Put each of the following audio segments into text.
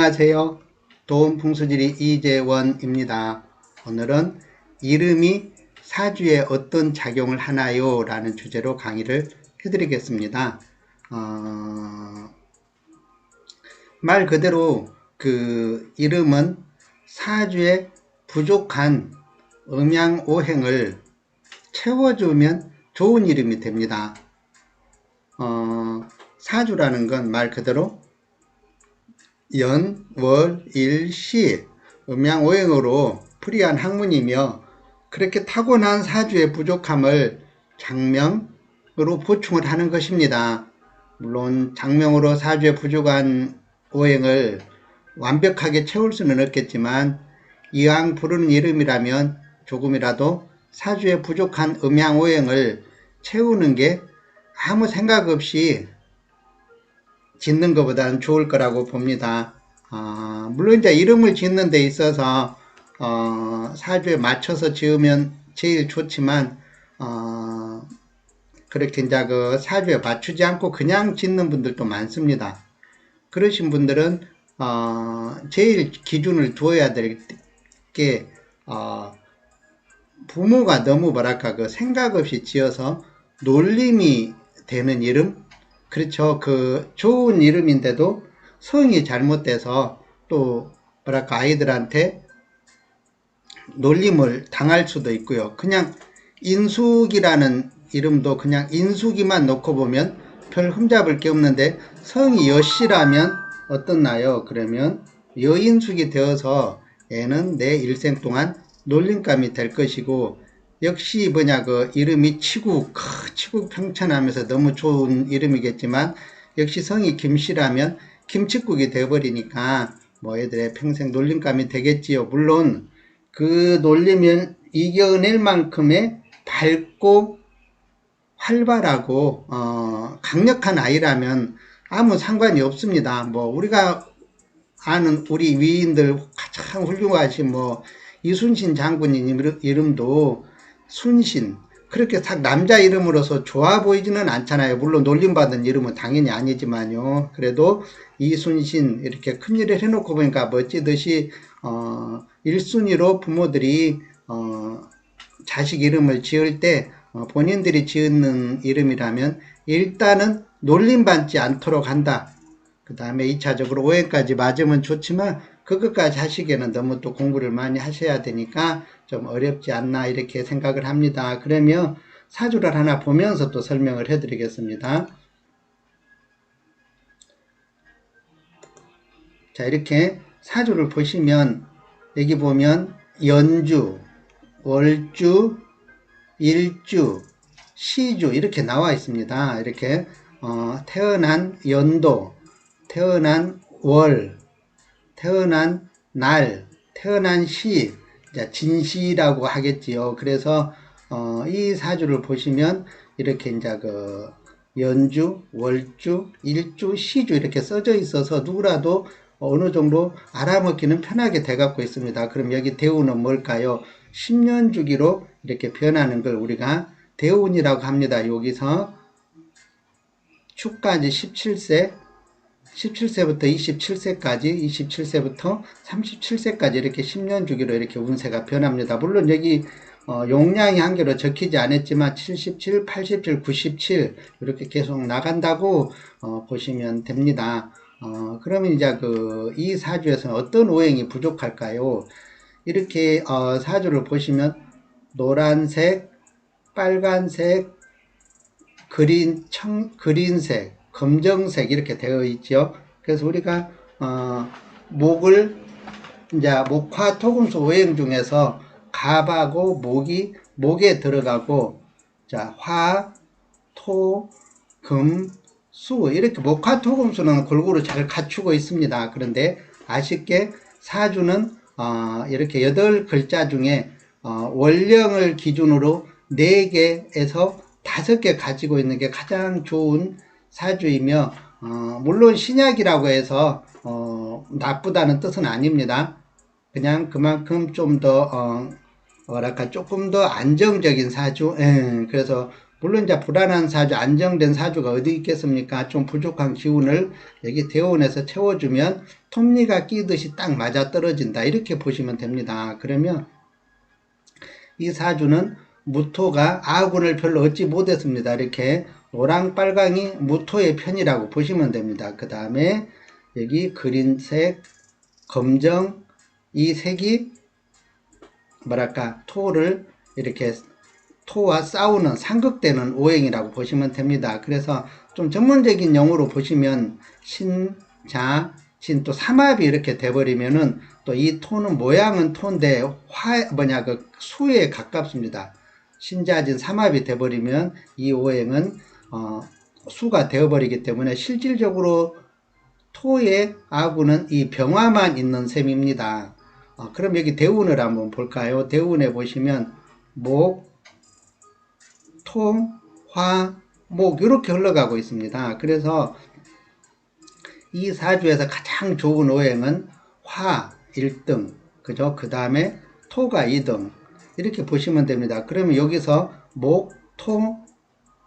안녕하세요. 도움풍수지리 이재원입니다. 오늘은 이름이 사주에 어떤 작용을 하나요? 라는 주제로 강의를 해드리겠습니다. 말 그대로 그 이름은 사주에 부족한 음양오행을 채워주면 좋은 이름이 됩니다. 사주라는 건 말 그대로 연, 월, 일, 시 음양오행으로 풀이한 학문이며 그렇게 타고난 사주의 부족함을 장명으로 보충을 하는 것입니다. 물론 장명으로 사주의 부족한 오행을 완벽하게 채울 수는 없겠지만 이왕 부르는 이름이라면 조금이라도 사주의 부족한 음양오행을 채우는 게 아무 생각 없이 짓는 것보다는 좋을 거라고 봅니다. 물론 이제 이름을 짓는 데 있어서 사주에 맞춰서 지으면 제일 좋지만 그렇게 이제 그 사주에 맞추지 않고 그냥 짓는 분들도 많습니다. 그러신 분들은 제일 기준을 두어야 될 게 부모가 너무 뭐랄까 그 생각 없이 지어서 놀림이 되는 이름, 그렇죠. 그 좋은 이름인데도 성이 잘못돼서 또 뭐랄까 아이들한테 놀림을 당할 수도 있고요. 그냥 인숙이라는 이름도 그냥 인숙이만 놓고 보면 별 흠잡을 게 없는데 성이 여씨라면 어떻나요? 그러면 여인숙이 되어서 애는 내 일생 동안 놀림감이 될 것이고, 역시 뭐냐 그 이름이 치국 평천하면서 너무 좋은 이름이겠지만 역시 성이 김씨라면 김칫국이 되어버리니까 뭐 애들의 평생 놀림감이 되겠지요. 물론 그 놀림을 이겨낼 만큼의 밝고 활발하고 강력한 아이라면 아무 상관이 없습니다. 뭐 우리가 아는 우리 위인들 가장 훌륭하신 뭐 이순신 장군님 이름도 순신, 그렇게 딱 남자 이름으로서 좋아 보이지는 않잖아요. 물론 놀림받은 이름은 당연히 아니지만요. 그래도 이순신 이렇게 큰일을 해놓고 보니까 멋지듯이 1순위로 부모들이 자식 이름을 지을 때 본인들이 지은 이름이라면 일단은 놀림받지 않도록 한다. 그 다음에 2차적으로 오해까지 맞으면 좋지만 그것까지 하시기에는 너무 또 공부를 많이 하셔야 되니까 좀 어렵지 않나 이렇게 생각을 합니다. 그러면 사주를 하나 보면서 또 설명을 해드리겠습니다. 자, 이렇게 사주를 보시면 여기 보면 연주, 월주, 일주, 시주 이렇게 나와 있습니다. 이렇게 태어난 연도, 태어난 월, 태어난 날, 태어난 시, 진시라고 하겠지요. 그래서 이 사주를 보시면 이렇게 이제 그 연주, 월주, 일주, 시주 이렇게 써져 있어서 누구라도 어느 정도 알아먹기는 편하게 돼 갖고 있습니다. 그럼 여기 대운은 뭘까요? 10년 주기로 이렇게 변하는 걸 우리가 대운이라고 합니다. 여기서 축까지 17세부터 27세까지, 27세부터 37세까지 이렇게 10년 주기로 이렇게 운세가 변합니다. 물론 여기 용량이 한 개로 적히지 않았지만 77, 87, 97 이렇게 계속 나간다고 보시면 됩니다. 그러면 이제 이 사주에서는 어떤 오행이 부족할까요? 이렇게 사주를 보시면 노란색, 빨간색, 그린색, 검정색 이렇게 되어 있죠. 그래서 우리가 목을 이제 목화토금수 오행 중에서 갑하고 목이 목에 들어가고, 자 화, 토, 금, 수 이렇게 목화토금수는 골고루 잘 갖추고 있습니다. 그런데 아쉽게 사주는 이렇게 8글자 중에 월령을 기준으로 4개에서 5개 가지고 있는 게 가장 좋은 사주이며, 물론 신약이라고 해서 나쁘다는 뜻은 아닙니다. 그냥 그만큼 좀 더 뭐랄까 조금 더 안정적인 사주, 그래서 물론 이제 불안한 사주, 안정된 사주가 어디 있겠습니까? 좀 부족한 기운을 여기 대운에서 채워주면 톱니가 끼듯이 딱 맞아 떨어진다. 이렇게 보시면 됩니다. 그러면 이 사주는 무토가 아군을 별로 얻지 못했습니다. 이렇게 노랑 빨강이 무토의 편이라고 보시면 됩니다. 그 다음에 여기 그린색, 검정 이 색이 뭐랄까 토를 이렇게 토와 싸우는 상극되는 오행이라고 보시면 됩니다. 그래서 좀 전문적인 용어로 보시면 신, 자, 진 또 삼합이 이렇게 돼버리면은 또 이 토는 모양은 토인데 그 수에 가깝습니다. 신자진 삼합이 돼버리면 이 오행은 수가 되어버리기 때문에 실질적으로 토의 아군은 이 병화만 있는 셈입니다. 그럼 여기 대운을 한번 볼까요? 대운에 보시면 목, 토, 화, 목 이렇게 흘러가고 있습니다. 그래서 이 사주에서 가장 좋은 오행은 화 1등, 그죠? 그 다음에 토가 2등 이렇게 보시면 됩니다. 그러면 여기서 목, 토,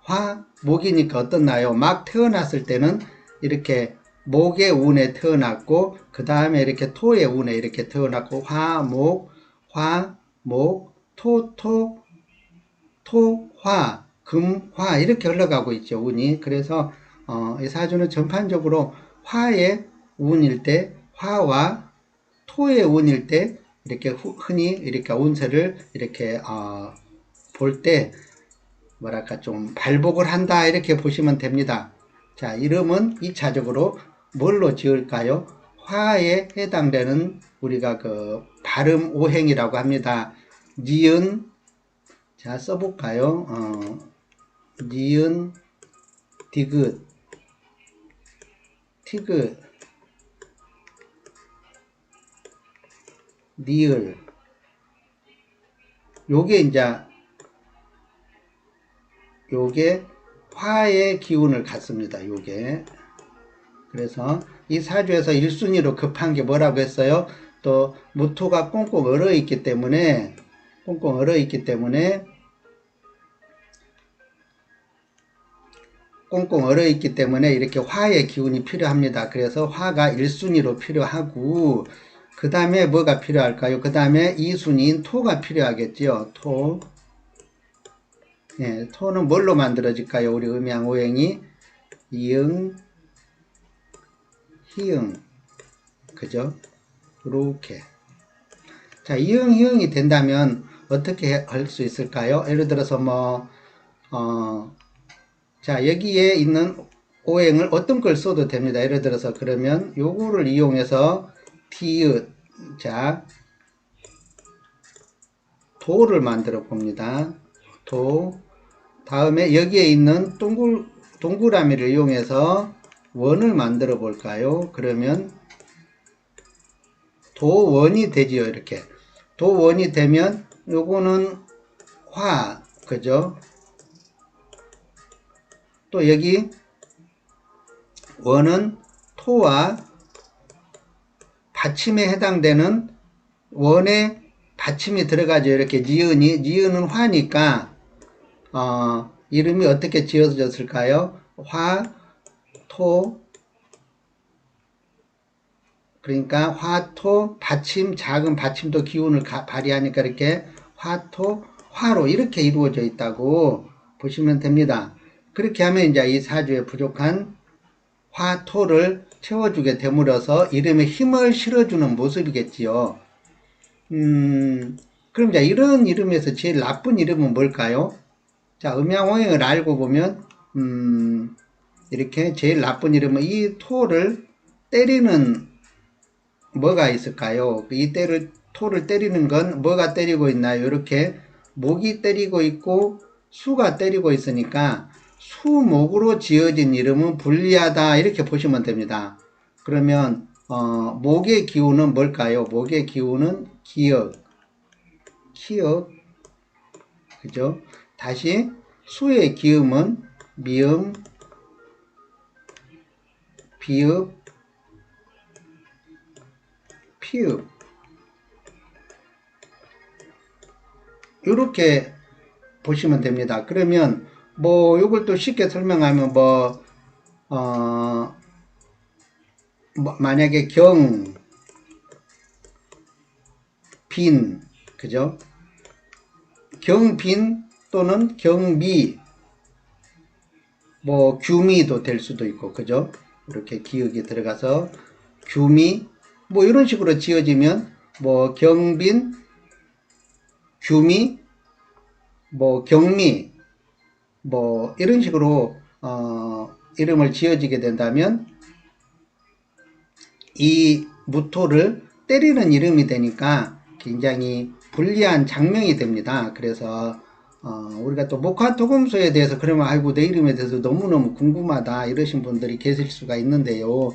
화, 목이니까 어떻나요? 막 태어났을 때는 이렇게 목의 운에 태어났고 그 다음에 이렇게 토의 운에 이렇게 태어났고 화, 목, 토, 토, 화, 금, 화 이렇게 흘러가고 있죠. 운이. 그래서 이 사주는 전반적으로 화의 운일 때 화와 토의 운일 때 이렇게 흔히 이렇게 운세를 이렇게 볼 때 뭐랄까 좀 발복을 한다 이렇게 보시면 됩니다. 자, 이름은 2차적으로 뭘로 지을까요? 화에 해당되는 우리가 그 발음 오행이라고 합니다. 니은, 자 써볼까요? 니은, 디귿, 티귿, 니을. 요게 화의 기운을 갖습니다. 요게. 그래서 이 사주에서 1순위로 급한 게 뭐라고 했어요? 또 무토가 꽁꽁 얼어 있기 때문에 이렇게 화의 기운이 필요합니다. 그래서 화가 1순위로 필요하고 그 다음에 뭐가 필요할까요? 그 다음에 2순위인 토가 필요하겠지요. 토. 예, 토는 뭘로 만들어질까요? 우리 음양오행이 이응, 희응, 그죠? 이렇게. 자, 이응, 희응이 된다면 어떻게 할 수 있을까요? 예를 들어서 자, 여기에 있는 오행을 어떤 걸 써도 됩니다. 예를 들어서 그러면 요거를 이용해서 디귿, 자, 도를 만들어 봅니다. 도. 다음에 여기에 있는 동그라미를 이용해서 원을 만들어 볼까요? 그러면 도원이 되지요. 이렇게 도원이 되면 요거는 화, 그죠? 또 여기 원은 토와 받침에 해당되는 원의 받침이 들어가죠. 이렇게 니은은 화니까 이름이 어떻게 지어졌을까요? 화, 토, 그러니까 화토, 받침, 작은 받침도 기운을 발휘하니까 이렇게 화토, 화로 이렇게 이루어져 있다고 보시면 됩니다. 그렇게 하면 이제 이 사주에 부족한 화토를 채워주게 됨으로써 이름에 힘을 실어주는 모습이겠지요. 그럼 이제 이런 이름에서 제일 나쁜 이름은 뭘까요? 자, 음양오행을 알고 보면, 이렇게 제일 나쁜 이름은 이 토를 때리는 뭐가 있을까요? 이 토를 때리는 건 뭐가 때리고 있나요? 이렇게 목이 때리고 있고 수가 때리고 있으니까 수목으로 지어진 이름은 불리하다 이렇게 보시면 됩니다. 그러면 목의 기운은 뭘까요? 목의 기운은 기역, 그죠? 다시 수의 기음은 미음, 비읍, 피읍. 이렇게 보시면 됩니다. 그러면 뭐 요걸 또 쉽게 설명하면 어, 뭐 만약에 경빈, 그죠? 경빈 또는 경미, 뭐 규미도 될 수도 있고, 그죠? 이렇게 기억이 들어가서 규미, 뭐 이런 식으로 지어지면 뭐 경빈, 규미, 뭐 경미, 뭐 이런 식으로 이름을 지어지게 된다면 이 무토를 때리는 이름이 되니까 굉장히 불리한 장명이 됩니다. 그래서 우리가 또 목화토금소에 대해서 그러면 아이고 내 이름에 대해서 너무너무 궁금하다 이러신 분들이 계실 수가 있는데요.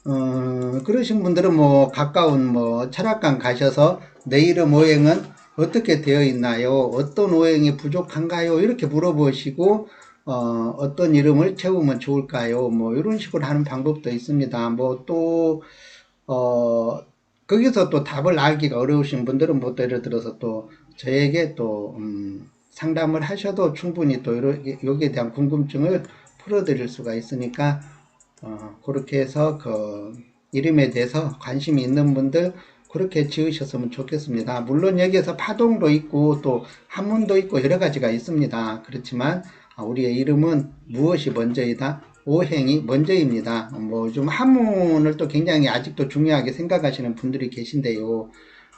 그러신 분들은 뭐 가까운 뭐 철학관 가셔서 내 이름 오행은 어떻게 되어 있나요? 어떤 오행이 부족한가요? 이렇게 물어보시고 어떤 이름을 채우면 좋을까요? 뭐 이런 식으로 하는 방법도 있습니다. 뭐 또 거기서 또 답을 알기가 어려우신 분들은 뭐 또 예를 들어서 또 저에게 또 상담을 하셔도 충분히 또 여기에 대한 궁금증을 풀어드릴 수가 있으니까 그렇게 해서 그 이름에 대해서 관심이 있는 분들 그렇게 지으셨으면 좋겠습니다. 물론 여기에서 파동도 있고 또 한문도 있고 여러 가지가 있습니다. 그렇지만 우리의 이름은 무엇이 먼저이다? 오행이 먼저입니다. 뭐 좀 한문을 또 굉장히 아직도 중요하게 생각하시는 분들이 계신데요.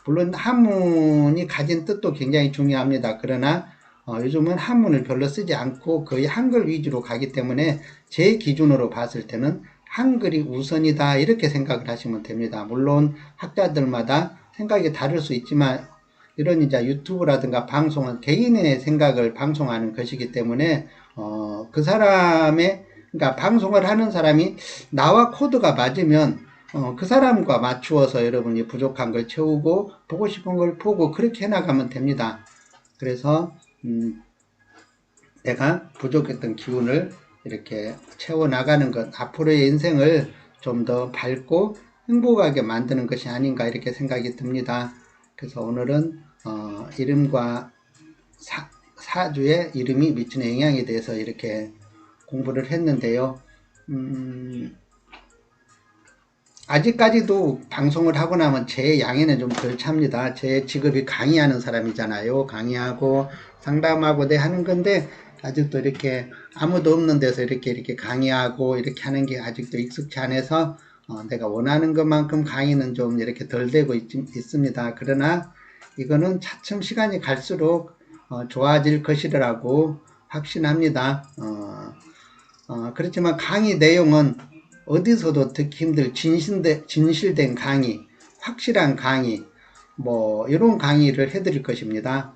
물론 한문이 가진 뜻도 굉장히 중요합니다. 그러나 요즘은 한문을 별로 쓰지 않고 거의 한글 위주로 가기 때문에 제 기준으로 봤을 때는 한글이 우선이다 이렇게 생각을 하시면 됩니다. 물론 학자들마다 생각이 다를 수 있지만 이런 이제 유튜브라든가 방송은 개인의 생각을 방송하는 것이기 때문에 그 사람의 그러니까 방송을 하는 사람이 나와 코드가 맞으면 그 사람과 맞추어서 여러분이 부족한 걸 채우고 보고 싶은 걸 보고 그렇게 해나가면 됩니다. 그래서 내가 부족했던 기운을 이렇게 채워나가는 것, 앞으로의 인생을 좀 더 밝고 행복하게 만드는 것이 아닌가 이렇게 생각이 듭니다. 그래서 오늘은 이름과 사주의 이름이 미치는 영향에 대해서 이렇게 공부를 했는데요. 아직까지도 방송을 하고 나면 제 양에는 좀 덜 찹니다. 제 직업이 강의하는 사람이잖아요. 강의하고 상담하고 하는 건데 아직도 이렇게 아무도 없는 데서 이렇게 강의하고 이렇게 하는 게 아직도 익숙치 않아서 내가 원하는 것만큼 강의는 좀 이렇게 덜 되고 있습니다. 그러나 이거는 차츰 시간이 갈수록 좋아질 것이라고 확신합니다. 그렇지만 강의 내용은 어디서도 듣기 힘들 진실된 강의, 확실한 강의, 뭐 이런 강의를 해드릴 것입니다.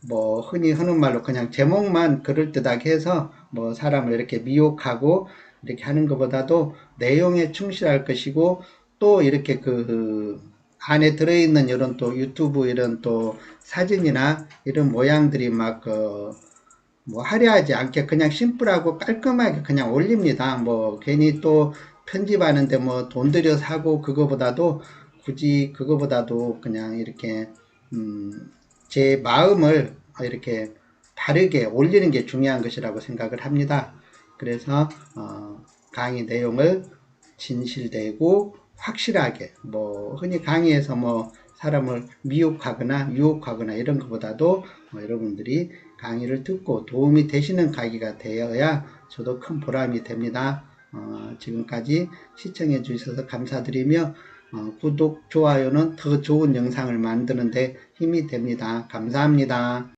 뭐 흔히 하는 말로 그냥 제목만 그럴듯하게 해서 뭐 사람을 이렇게 미혹하고 이렇게 하는 것보다도 내용에 충실할 것이고 또 이렇게 그 안에 들어있는 이런 또 유튜브 이런 또 사진이나 이런 모양들이 뭐 화려하지 않게 그냥 심플하고 깔끔하게 그냥 올립니다. 뭐 괜히 또 편집하는데 뭐 돈 들여 사고 그거보다도 굳이 그거보다도 그냥 이렇게 제 마음을 이렇게 바르게 올리는 게 중요한 것이라고 생각을 합니다. 그래서 강의 내용을 진실되고 확실하게 뭐 흔히 강의에서 뭐 사람을 미혹하거나 유혹하거나 이런 것보다도 여러분들이 강의를 듣고 도움이 되시는 강의가 되어야 저도 큰 보람이 됩니다. 지금까지 시청해 주셔서 감사드리며 구독, 좋아요는 더 좋은 영상을 만드는 데 힘이 됩니다. 감사합니다.